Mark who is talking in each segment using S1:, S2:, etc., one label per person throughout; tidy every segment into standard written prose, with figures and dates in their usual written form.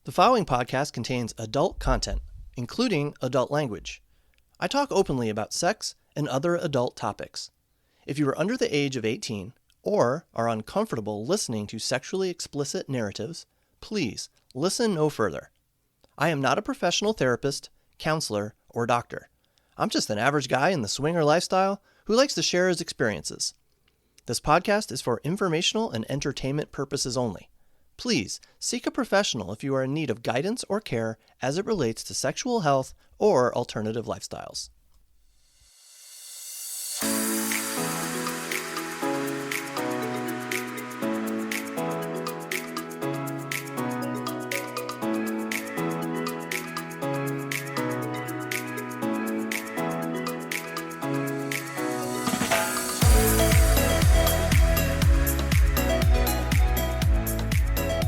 S1: The following podcast contains adult content, including adult language. I talk openly about sex and other adult topics. If you are under the age of 18 or are uncomfortable listening to sexually explicit narratives, please listen no further. I am not a professional therapist, counselor, or doctor. I'm just an average guy in the swinger lifestyle who likes to share his experiences. This podcast is for informational and entertainment purposes only. Please seek a professional if you are in need of guidance or care as it relates to sexual health or alternative lifestyles.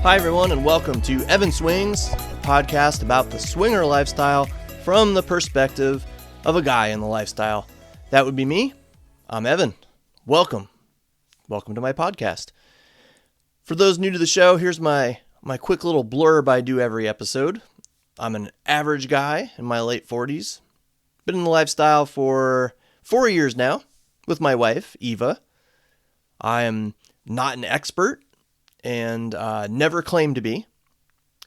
S1: Hi, everyone, and welcome to Evan Swings, a podcast about the swinger lifestyle from the perspective of a guy in the lifestyle. That would be me. I'm Evan. Welcome. Welcome to my podcast. For those new to the show, here's my quick little blurb I do every episode. I'm an average guy in my late 40s. Been in the lifestyle for 4 years now with my wife, Eva. I am not an expert and never claim to be.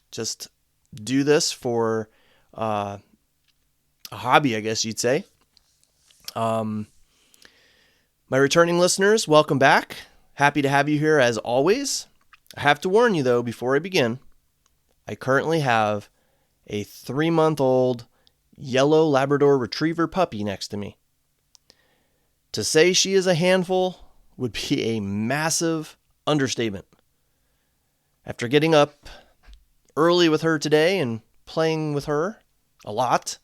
S1: Just do this for a hobby, I guess you'd say. My returning listeners, welcome back. Happy to have you here as always. I have to warn you though, before I begin, I currently have a 3-month-old yellow Labrador Retriever puppy next to me. To say she is a handful would be a massive understatement. After getting up early with her today and playing with her a lot,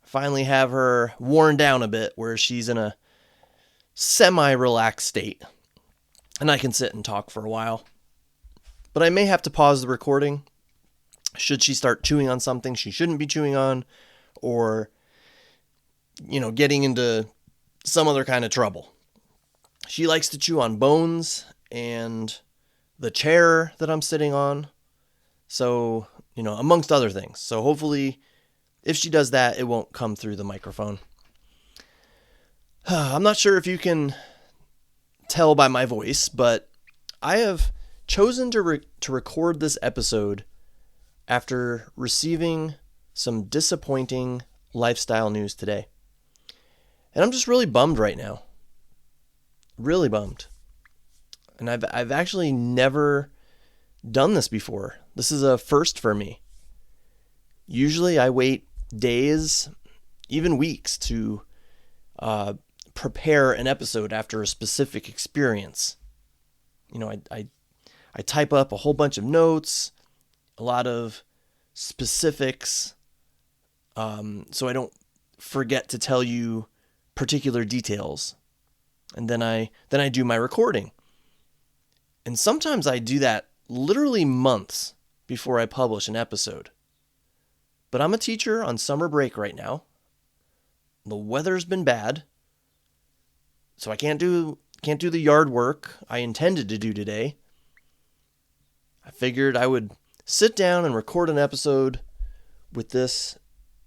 S1: I finally have her worn down a bit where she's in a semi-relaxed state and I can sit and talk for a while. But I may have to pause the recording should she start chewing on something she shouldn't be chewing on, or, getting into some other kind of trouble. She likes to chew on bones and the chair that I'm sitting on. So, amongst other things. So hopefully, if she does that, it won't come through the microphone. I'm not sure if you can tell by my voice, but I have chosen to record this episode after receiving some disappointing lifestyle news today. And I'm just really bummed right now. Really bummed. And I've actually never done this before. This is a first for me. Usually I wait days, even weeks, to prepare an episode after a specific experience. I type up a whole bunch of notes, a lot of specifics, so I don't forget to tell you particular details. And then I do my recording. And sometimes I do that literally months before I publish an episode. But I'm a teacher on summer break right now. The weather's been bad, so I can't do the yard work I intended to do today. I figured I would sit down and record an episode with this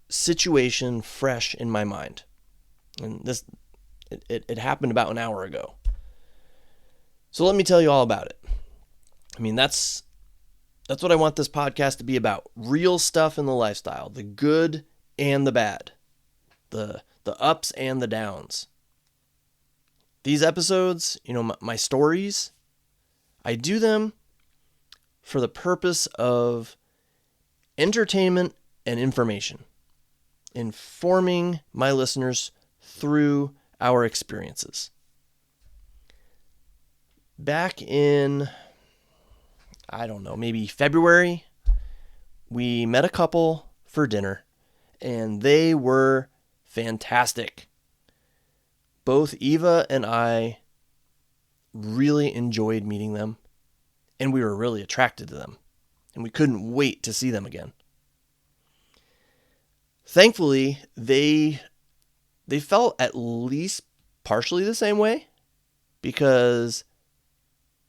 S1: situation fresh in my mind. And it happened about an hour ago. So let me tell you all about it. That's what I want this podcast to be about. Real stuff in the lifestyle, the good and the bad, the ups and the downs. These episodes, my stories, I do them for the purpose of entertainment and information, informing my listeners through our experiences. Back in, maybe February, we met a couple for dinner, and they were fantastic. Both Eva and I really enjoyed meeting them, and we were really attracted to them, and we couldn't wait to see them again. Thankfully, they felt at least partially the same way, because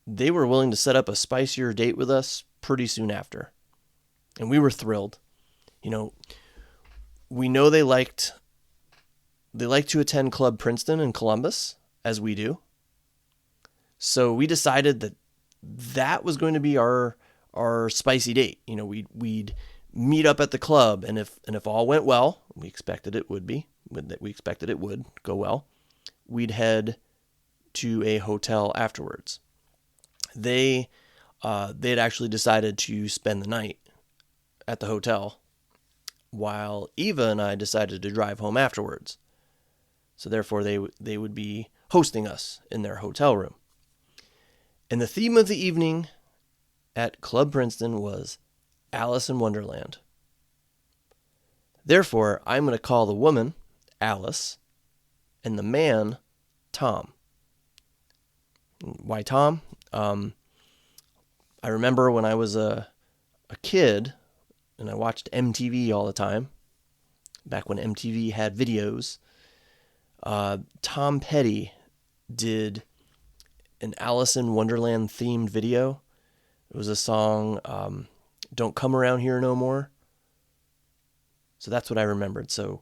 S1: they were willing to set up a spicier date with us pretty soon after. And we were thrilled. We know they like to attend Club Princeton in Columbus, as we do. So we decided that was going to be our spicy date. We'd meet up at the club, and if all went well, we expected it would go well, we'd head to a hotel afterwards. They had actually decided to spend the night at the hotel, while Eva and I decided to drive home afterwards. So therefore, they would be hosting us in their hotel room. And the theme of the evening at Club Princeton was Alice in Wonderland. Therefore, I'm going to call the woman Alice and the man Tom. Why Tom? I remember when I was a kid and I watched MTV all the time, back when MTV had videos. Tom Petty did an Alice in Wonderland themed video. It was a song, Don't Come Around Here No More. So that's what I remembered. So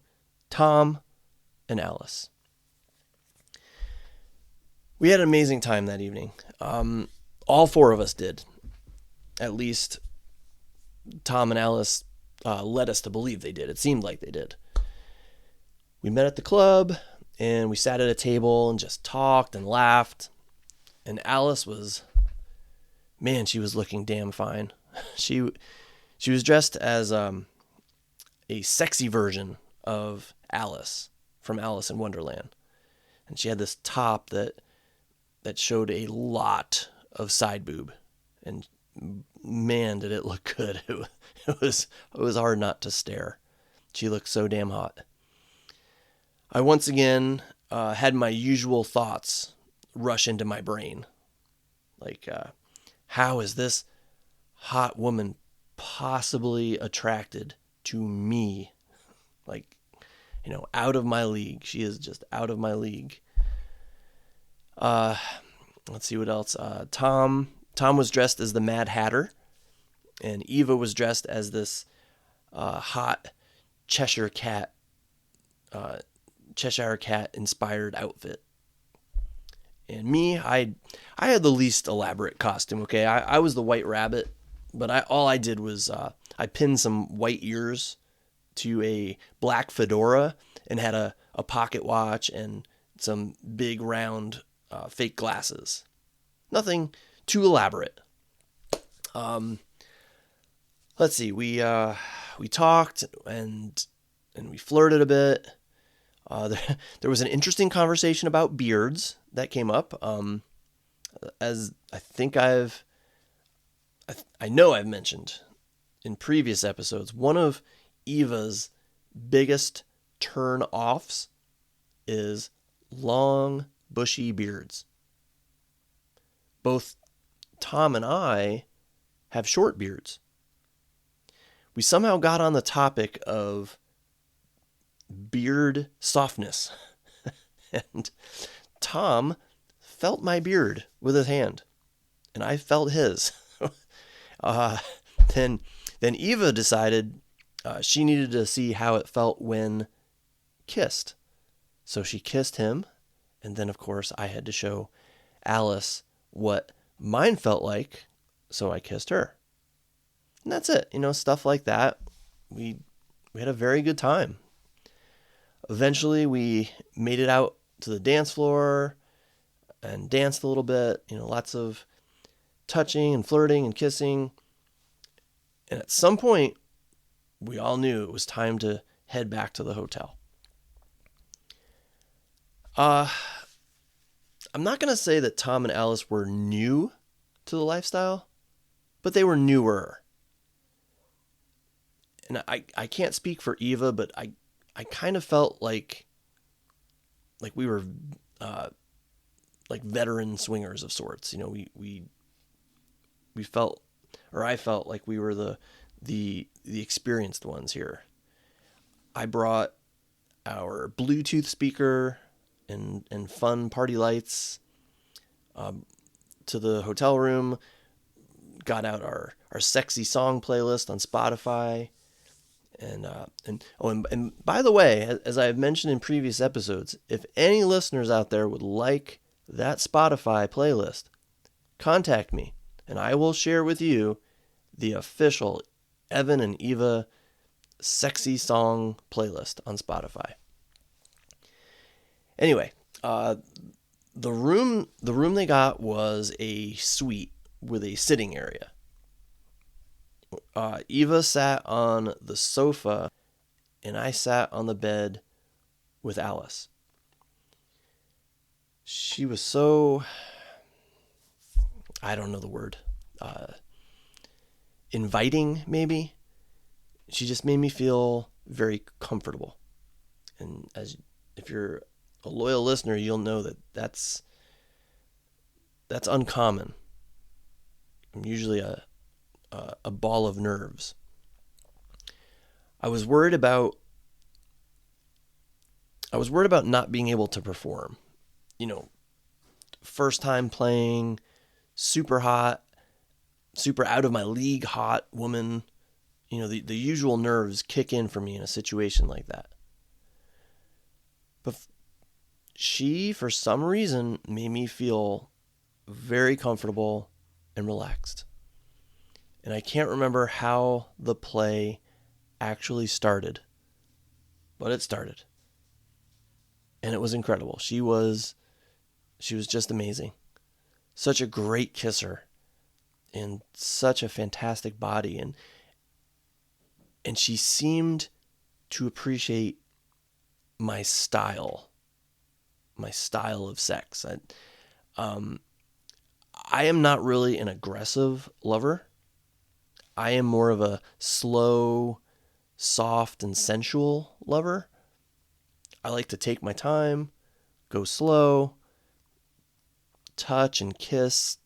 S1: Tom and Alice. We had an amazing time that evening. All four of us did. At least Tom and Alice led us to believe they did. It seemed like they did. We met at the club and we sat at a table and just talked and laughed. And Alice she was looking damn fine. She was dressed as a sexy version of Alice from Alice in Wonderland. And she had this top that showed a lot of side boob. And man, did it look good. It was hard not to stare. She looked so damn hot. I once again had my usual thoughts rush into my brain. Like, how is this hot woman possibly attracted to me? Like, out of my league. She is just out of my league. Let's see what else. Tom was dressed as the Mad Hatter, and Eva was dressed as this hot Cheshire Cat inspired outfit. And me, I had the least elaborate costume, okay? I was the White Rabbit, but all I did was I pinned some white ears to a black fedora and had a pocket watch and some big round fake glasses. Nothing too elaborate. Let's see, we talked and we flirted a bit. There was an interesting conversation about beards that came up. As I think I know I've mentioned in previous episodes, one of Eva's biggest turn-offs is long, bushy beards. Both Tom and I have short beards. We somehow got on the topic of beard softness. And Tom felt my beard with his hand, and I felt his. Then Eva decided she needed to see how it felt when kissed. So she kissed him, and then, of course, I had to show Alice what mine felt like, so I kissed her. And that's it. Stuff like that. We had a very good time. Eventually, we made it out to the dance floor and danced a little bit. Lots of touching and flirting and kissing. And at some point, we all knew it was time to head back to the hotel. I'm not going to say that Tom and Alice were new to the lifestyle, but they were newer. And I can't speak for Eva, but I kind of felt like we were like veteran swingers of sorts. We felt, or I felt like we were the experienced ones here. I brought our Bluetooth speaker and fun party lights to the hotel room. got out our sexy song playlist on Spotify. And by the way, as I have mentioned in previous episodes, if any listeners out there would like that Spotify playlist, contact me and I will share with you the official Evan and Eva sexy song playlist on Spotify. Anyway, the room they got was a suite with a sitting area. Eva sat on the sofa and I sat on the bed with Alice. She was so, I don't know the word, inviting maybe. She just made me feel very comfortable. And if you're a loyal listener, you'll know that's uncommon. I'm usually a ball of nerves. I was worried about not being able to perform. First time playing, super hot, super out of my league hot woman. The usual nerves kick in for me in a situation like that. But she, for some reason, made me feel very comfortable and relaxed. And I can't remember how the play actually started, but it started. And it was incredible. She was just amazing. Such a great kisser and such a fantastic body. And she seemed to appreciate my style of sex. I am not really an aggressive lover. I am more of a slow, soft, and sensual lover. I like to take my time, go slow, touch and kiss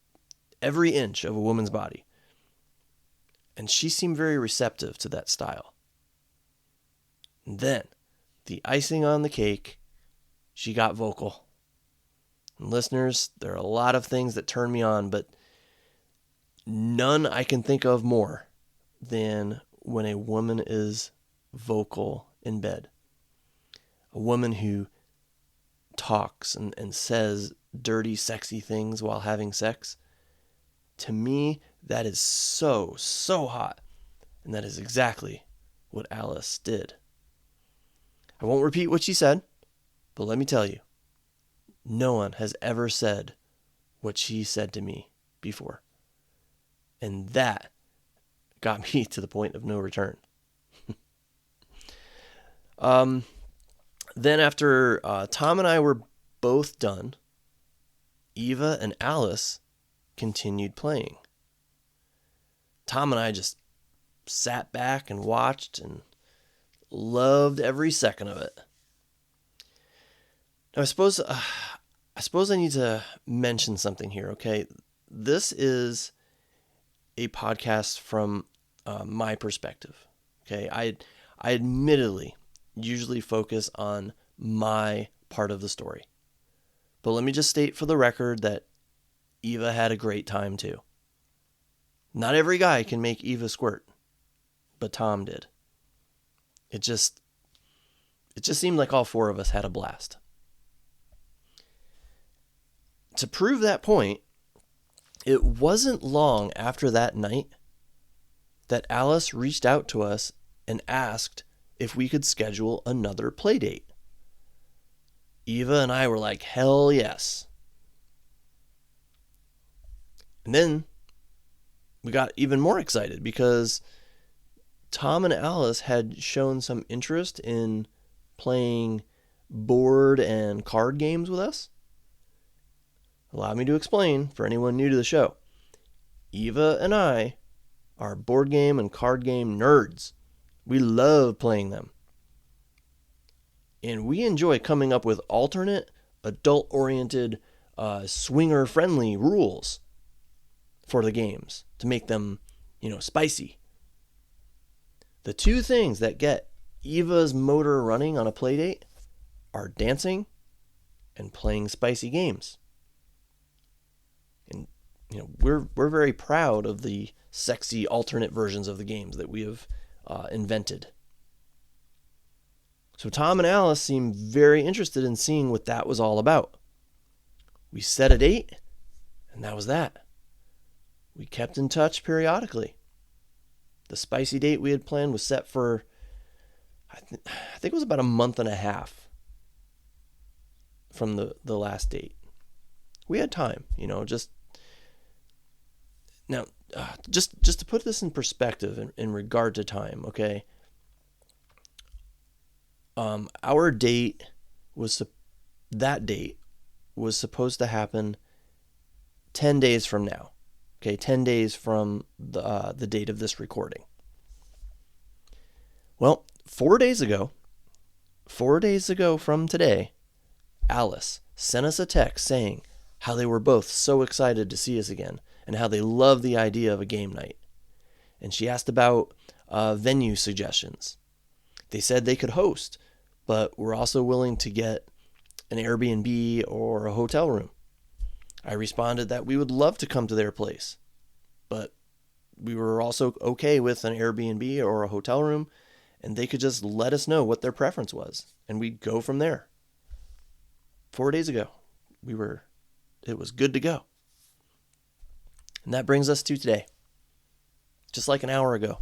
S1: every inch of a woman's body. And she seemed very receptive to that style. And then, the icing on the cake, she got vocal. And listeners, there are a lot of things that turn me on, but none I can think of more than when a woman is vocal in bed. A woman who talks and says dirty, sexy things while having sex. To me, that is so, so hot. And that is exactly what Alice did. I won't repeat what she said, but let me tell you, no one has ever said what she said to me before. And that got me to the point of no return. Then after Tom and I were both done, Eva and Alice continued playing. Tom and I just sat back and watched and loved every second of it. Now, I suppose I need to mention something here, okay? This is a podcast from my perspective, okay? I admittedly usually focus on my part of the story. But let me just state for the record that Eva had a great time too. Not every guy can make Eva squirt, but Tom did. It just seemed like all four of us had a blast. To prove that point, it wasn't long after that night that Alice reached out to us and asked if we could schedule another play date. Eva and I were like, hell yes. And then we got even more excited because Tom and Alice had shown some interest in playing board and card games with us. Allow me to explain for anyone new to the show. Eva and I are board game and card game nerds. We love playing them. And we enjoy coming up with alternate, adult-oriented, swinger-friendly rules for the games to make them, spicy. The two things that get Eva's motor running on a play date are dancing and playing spicy games. And we're very proud of the sexy alternate versions of the games that we have invented. So Tom and Alice seemed very interested in seeing what that was all about. We set a date, and that was that. We kept in touch periodically. The spicy date we had planned was set for, I think it was about a month and a half from the last date. We had time, just to put this in perspective in regard to time, okay? Our date that date was supposed to happen 10 days from now. Okay, 10 days from the date of this recording. Well, 4 days ago from today, Alice sent us a text saying how they were both so excited to see us again and how they love the idea of a game night. And she asked about venue suggestions. They said they could host, but were also willing to get an Airbnb or a hotel room. I responded that we would love to come to their place, but we were also okay with an Airbnb or a hotel room, and they could just let us know what their preference was, and we'd go from there. 4 days ago, it was good to go. And that brings us to today, just like an hour ago.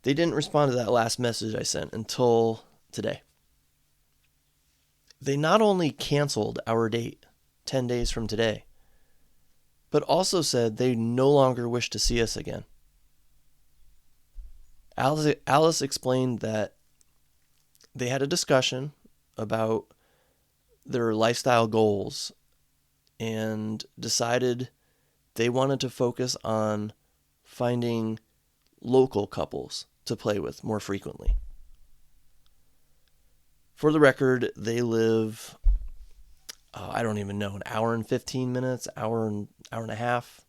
S1: They didn't respond to that last message I sent until today. They not only canceled our date 10 days from today, but also said they no longer wish to see us again. Alice explained that they had a discussion about their lifestyle goals and decided they wanted to focus on finding local couples to play with more frequently. For the record, they live, I don't even know, an hour and 15 minutes, hour and a half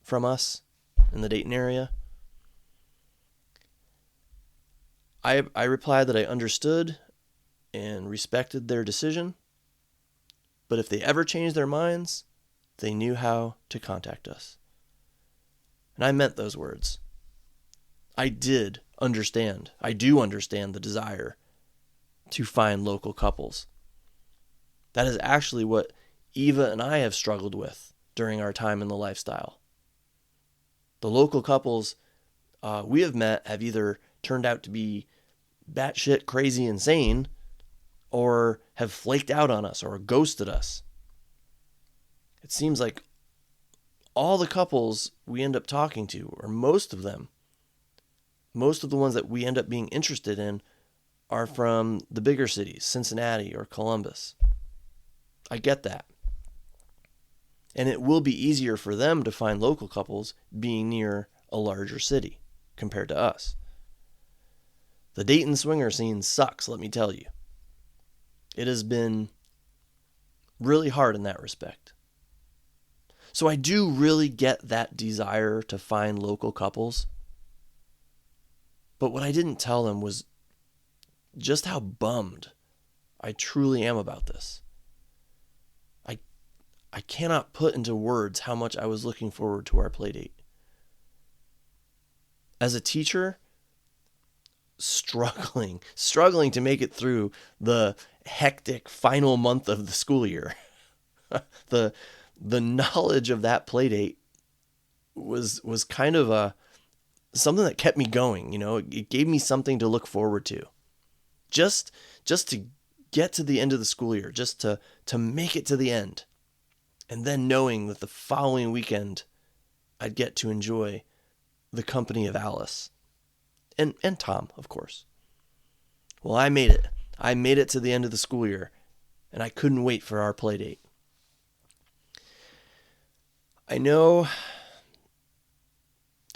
S1: from us in the Dayton area. I replied that I understood and respected their decision, but if they ever changed their minds, they knew how to contact us. And I meant those words. I do understand the desire to find local couples. That is actually what Eva and I have struggled with during our time in the lifestyle. The local couples we have met have either turned out to be batshit crazy insane or have flaked out on us or ghosted us. It seems like all the couples we end up talking to, or most of the ones that we end up being interested in, are from the bigger cities, Cincinnati or Columbus. I get that. And it will be easier for them to find local couples being near a larger city compared to us. The Dayton swinger scene sucks, let me tell you. It has been really hard in that respect. So I do really get that desire to find local couples. But what I didn't tell them was just how bummed I truly am about this. I cannot put into words how much I was looking forward to our play date. As a teacher, struggling to make it through the hectic final month of the school year. The knowledge of that play date was kind of something that kept me going. It gave me something to look forward to. Just to get to the end of the school year, just to make it to the end. And then knowing that the following weekend I'd get to enjoy the company of Alice. And Tom, of course. Well, I made it. I made it to the end of the school year, and I couldn't wait for our play date. I know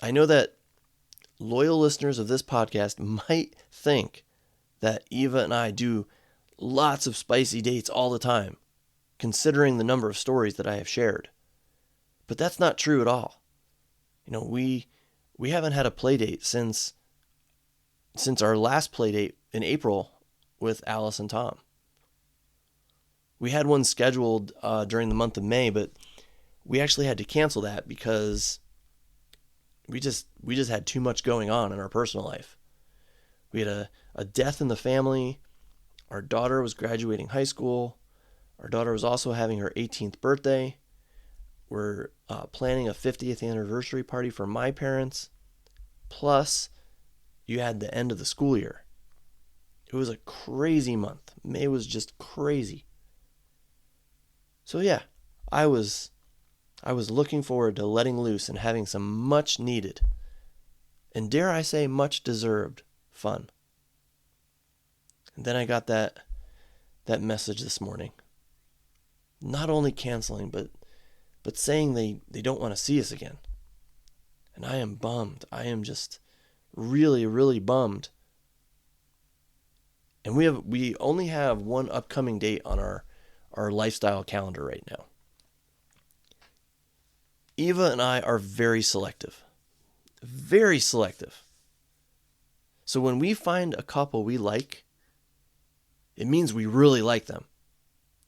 S1: that loyal listeners of this podcast might think that Eva and I do lots of spicy dates all the time, considering the number of stories that I have shared. But that's not true at all. We haven't had a play date since our last play date in April with Alice and Tom. We had one scheduled during the month of May, but we actually had to cancel that because we just had too much going on in our personal life. We had a death in the family. Our daughter was graduating high school. Our daughter was also having her 18th birthday. We're planning a 50th anniversary party for my parents. Plus, you had the end of the school year. It was a crazy month. May was just crazy. So yeah, I was looking forward to letting loose and having some much needed, and dare I say much deserved, fun. And then I got that message this morning. Not only canceling, but saying they don't want to see us again. And I am bummed. I am just really, really bummed. And we only have one upcoming date on our lifestyle calendar right now. Eva and I are very selective. Very selective. So when we find a couple we like, it means we really like them.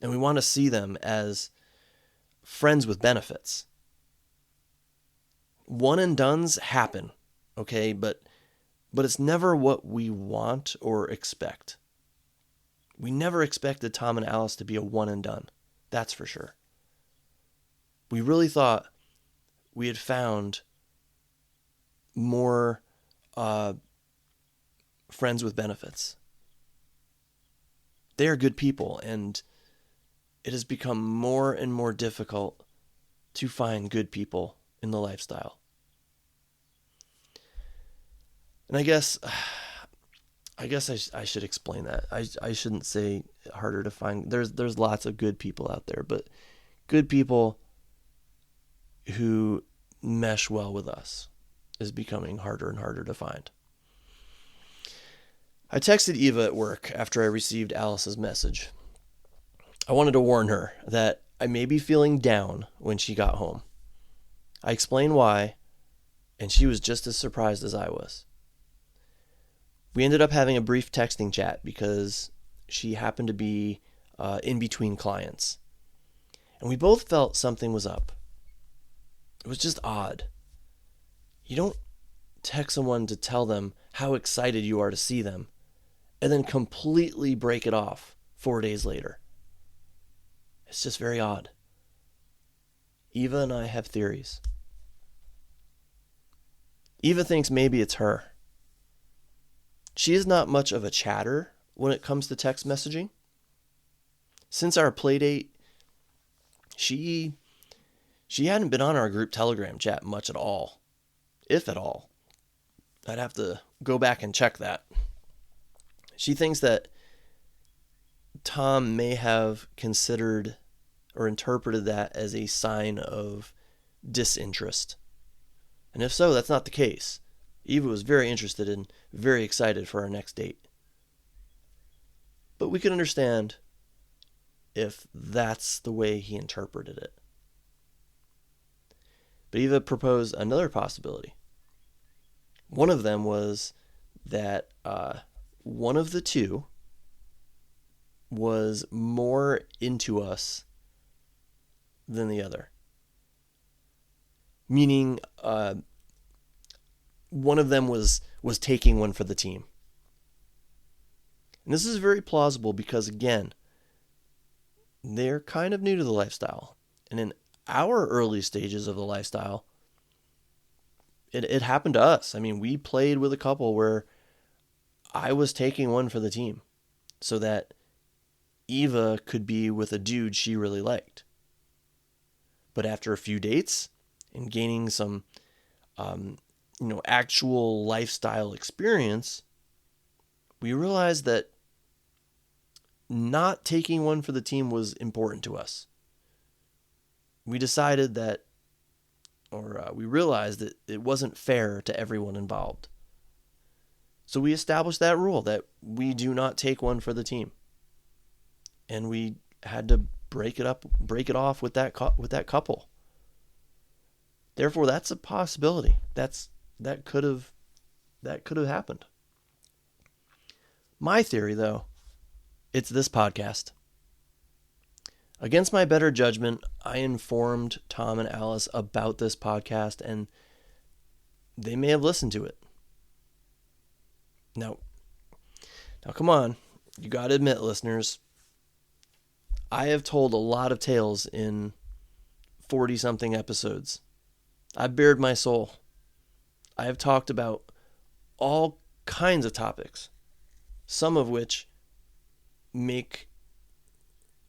S1: And we want to see them as friends with benefits. One and dones happen, okay? But it's never what we want or expect. We never expected Tom and Alice to be a one and done. That's for sure. We really thought we had found more friends with benefits. They are good people, and it has become more and more difficult to find good people in the lifestyle. And I guess I should explain that. I shouldn't say harder to find. There's lots of good people out there, but good people who mesh well with us is becoming harder and harder to find. I texted Eva at work after I received Alice's message. I wanted to warn her that I may be feeling down when she got home. I explained why, and she was just as surprised as I was. We ended up having a brief texting chat because she happened to be in between clients. And we both felt something was up. It was just odd. You don't text someone to tell them how excited you are to see them and then completely break it off 4 days later. It's just very odd. Eva and I have theories. Eva thinks maybe it's her. She is not much of a chatter when it comes to text messaging. Since our play date, she hadn't been on our group Telegram chat much at all, if at all. I'd have to go back and check that. She thinks that Tom may have considered or interpreted that as a sign of disinterest. And if so, that's not the case. Eva was very interested and very excited for our next date. But we can understand if that's the way he interpreted it. But Eva proposed another possibility. One of them was that one of the two was more into us than the other. Meaning, one of them was taking one for the team. And this is very plausible because, again, they're kind of new to the lifestyle. And in our early stages of the lifestyle, it happened to us. I mean, we played with a couple where I was taking one for the team so that Eva could be with a dude she really liked. But after a few dates and gaining some, actual lifestyle experience, we realized that not taking one for the team was important to us. We decided that, we realized that it wasn't fair to everyone involved. So we established that rule that we do not take one for the team. And we had to break it off with that couple. Therefore, that's a possibility. That could have happened. My theory, though, it's this podcast. Against my better judgment, I informed Tom and Alice about this podcast, and they may have listened to it. Now come on. You got to admit, listeners, I have told a lot of tales in 40-something episodes. I've bared my soul. I have talked about all kinds of topics, some of which make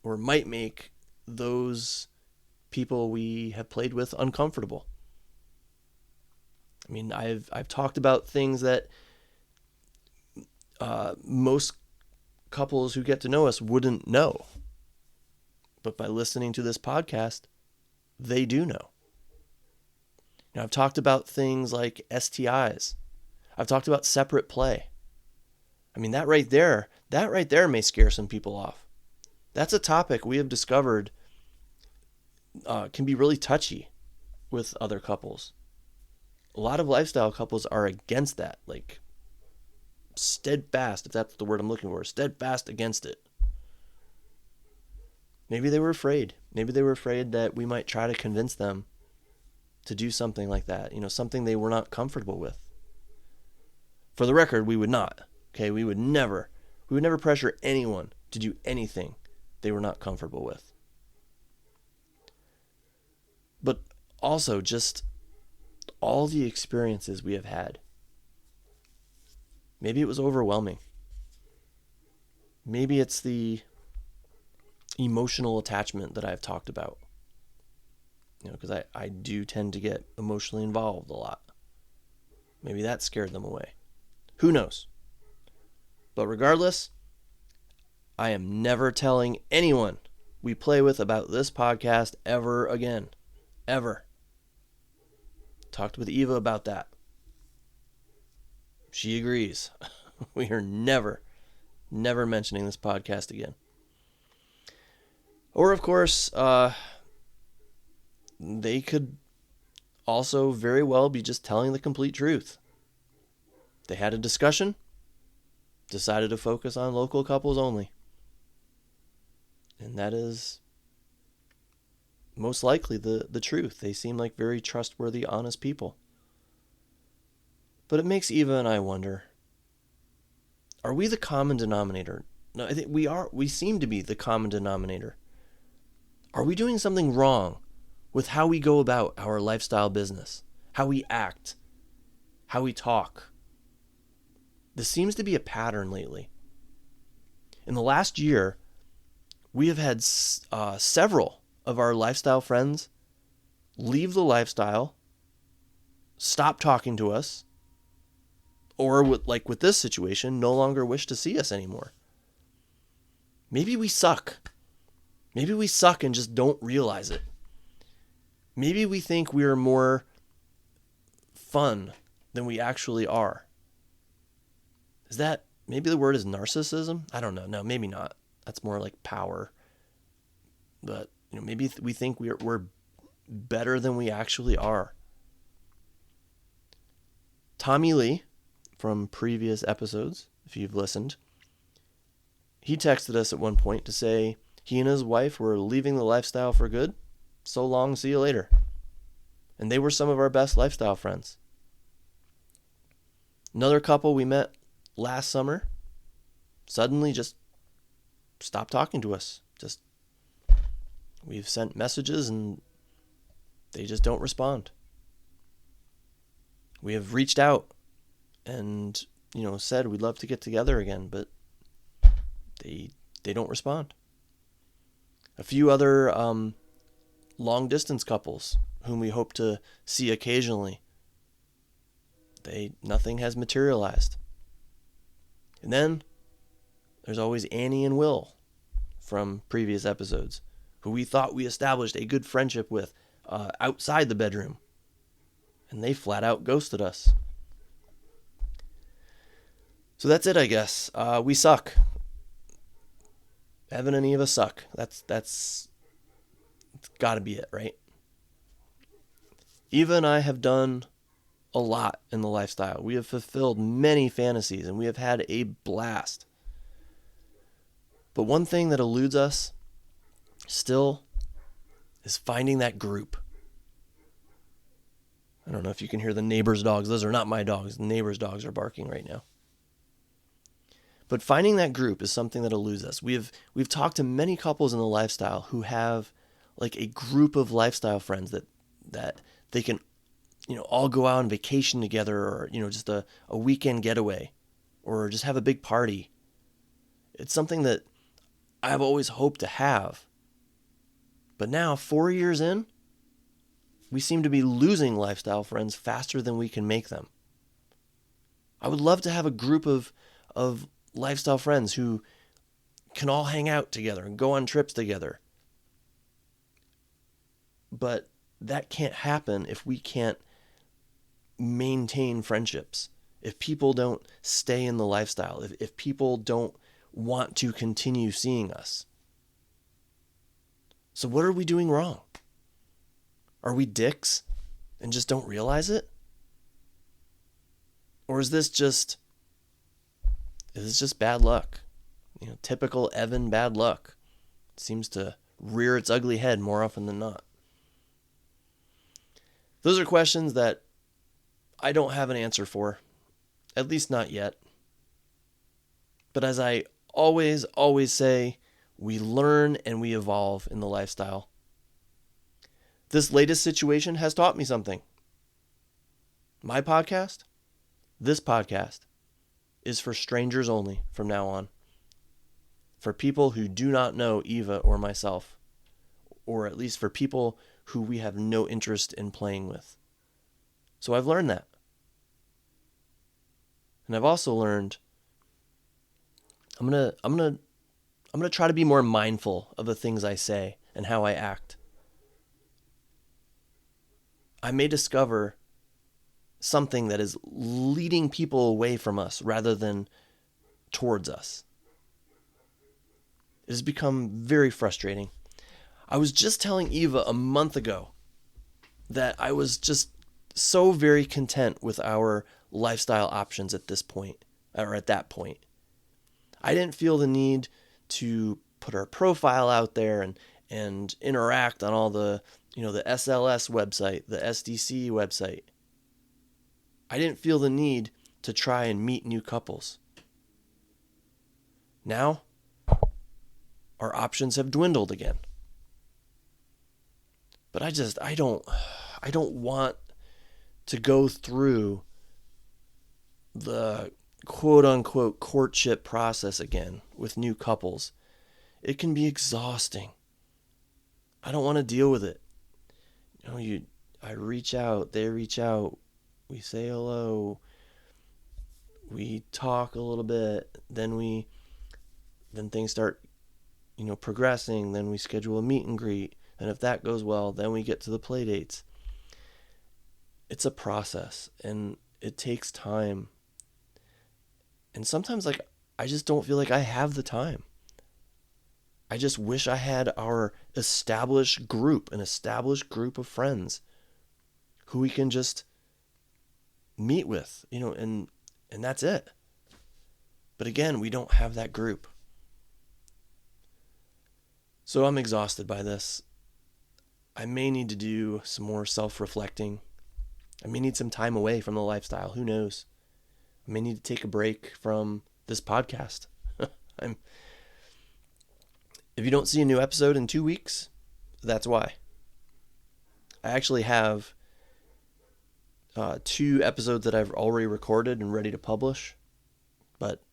S1: or might make those people we have played with uncomfortable. I mean, I've talked about things that most couples who get to know us wouldn't know. But by listening to this podcast, they do know. Now, I've talked about things like STIs. I've talked about separate play. I mean, that right there may scare some people off. That's a topic we have discovered can be really touchy with other couples. A lot of lifestyle couples are against that, like steadfast, if that's the word I'm looking for, steadfast against it. Maybe they were afraid. Maybe they were afraid that we might try to convince them to do something like that, something they were not comfortable with. For the record, we would not. Okay, we would never pressure anyone to do anything they were not comfortable with. But also just all the experiences we have had. Maybe it was overwhelming. Maybe it's the emotional attachment that I've talked about. Because I do tend to get emotionally involved a lot. Maybe that scared them away. Who knows? But regardless, I am never telling anyone we play with about this podcast ever again. Ever. Talked with Eva about that. She agrees. We are never mentioning this podcast again. Or, of course, they could also very well be just telling the complete truth. They had a discussion, decided to focus on local couples only. And that is most likely the truth. They seem like very trustworthy, honest people. But it makes Eva and I wonder, are we the common denominator? No, I think we are. We seem to be the common denominator. Are we doing something wrong with how we go about our lifestyle business, how we act, how we talk? This seems to be a pattern lately. In the last year, we have had several of our lifestyle friends leave the lifestyle, stop talking to us, or with this situation, no longer wish to see us anymore. Maybe we suck. Maybe we suck and just don't realize it. Maybe we think we are more fun than we actually are. Is that, maybe the word is narcissism? I don't know. No, maybe not. That's more like power. But, maybe we think we're better than we actually are. Tommy Lee, from previous episodes, if you've listened, he texted us at one point to say he and his wife were leaving the lifestyle for good. So long, see you later. And they were some of our best lifestyle friends. Another couple we met last summer suddenly just stopped talking to us. We've sent messages and they just don't respond. We have reached out and, said we'd love to get together again, but they don't respond. A few other long distance couples whom we hope to see occasionally, nothing has materialized. And then there's always Annie and Will from previous episodes, who we thought we established a good friendship with outside the bedroom, and they flat out ghosted us. So that's it, I guess. We suck. Evan and Eva suck. That's got to be it, right? Eva and I have done a lot in the lifestyle. We have fulfilled many fantasies, and we have had a blast. But one thing that eludes us still is finding that group. I don't know if you can hear the neighbor's dogs. Those are not my dogs. The neighbor's dogs are barking right now. But finding that group is something that eludes us. We've talked to many couples in the lifestyle who have like a group of lifestyle friends that they can, all go out on vacation together, or, just a weekend getaway, or just have a big party. It's something that I've always hoped to have. But now, 4 years in, we seem to be losing lifestyle friends faster than we can make them. I would love to have a group of lifestyle friends who can all hang out together and go on trips together. But that can't happen if we can't maintain friendships. If people don't stay in the lifestyle, if people don't want to continue seeing us. So what are we doing wrong? Are we dicks and just don't realize it? Or is this just bad luck? Typical Evan bad luck. It seems to rear its ugly head more often than not. Those are questions that I don't have an answer for, at least not yet. But as I always say, we learn and we evolve in the lifestyle. This latest situation has taught me something. My podcast, this podcast, is for strangers only from now on. For people who do not know Eva or myself, or at least for people who we have no interest in playing with. So I've learned that. And I've also learned I'm going to try to be more mindful of the things I say and how I act. I may discover something that is leading people away from us rather than towards us. It has become very frustrating. I was just telling Eva a month ago that I was just so very content with our lifestyle options at this point, or at that point. I didn't feel the need to put our profile out there and interact on all the, the SLS website, the SDC website. I didn't feel the need to try and meet new couples. Now, our options have dwindled again. But I don't want to go through the quote unquote courtship process again with new couples. It can be exhausting. I don't want to deal with it. I reach out, they reach out, we say hello, we talk a little bit, then things start, progressing, then we schedule a meet and greet, and if that goes well, then we get to the play dates. It's a process, and it takes time. And sometimes, I just don't feel like I have the time. I just wish I had our established group of friends who we can just meet with, and that's it. But again, we don't have that group. So I'm exhausted by this. I may need to do some more self-reflecting. I may need some time away from the lifestyle. Who knows? I may need to take a break from this podcast. If you don't see a new episode in 2 weeks, that's why. I actually have 2 episodes that I've already recorded and ready to publish, but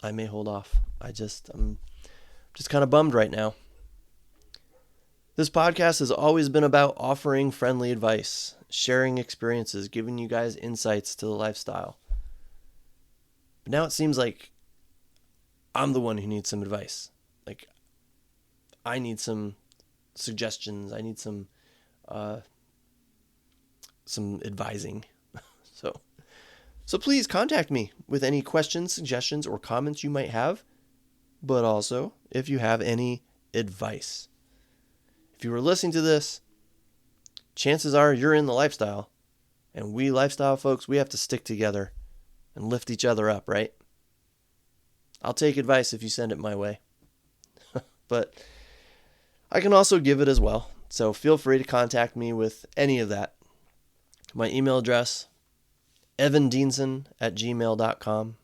S1: I may hold off. I'm just kind of bummed right now. This podcast has always been about offering friendly advice, sharing experiences, giving you guys insights to the lifestyle. But now it seems like I'm the one who needs some advice. I need some suggestions. I need some advising. So please contact me with any questions, suggestions, or comments you might have. But also, if you have any advice. If you were listening to this, chances are you're in the lifestyle. And we lifestyle folks, we have to stick together and lift each other up, right? I'll take advice if you send it my way. But I can also give it as well. So feel free to contact me with any of that. My email address, evandeanson@gmail.com.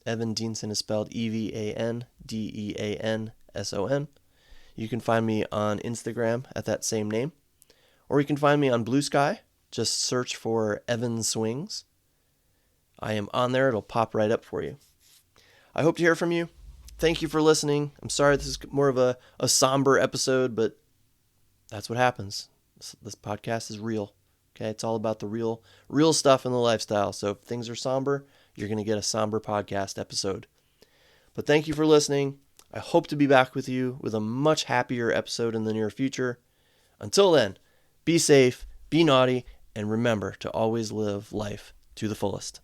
S1: Evan Deanson is spelled EvanDeanson. You can find me on Instagram at that same name. Or you can find me on Blue Sky. Just search for Evan Swings. I am on there. It'll pop right up for you. I hope to hear from you. Thank you for listening. I'm sorry this is more of a somber episode, but that's what happens. This podcast is real. Okay, it's all about the real stuff in the lifestyle. So if things are somber, you're going to get a somber podcast episode. But thank you for listening. I hope to be back with you with a much happier episode in the near future. Until then, be safe, be naughty, and remember to always live life to the fullest.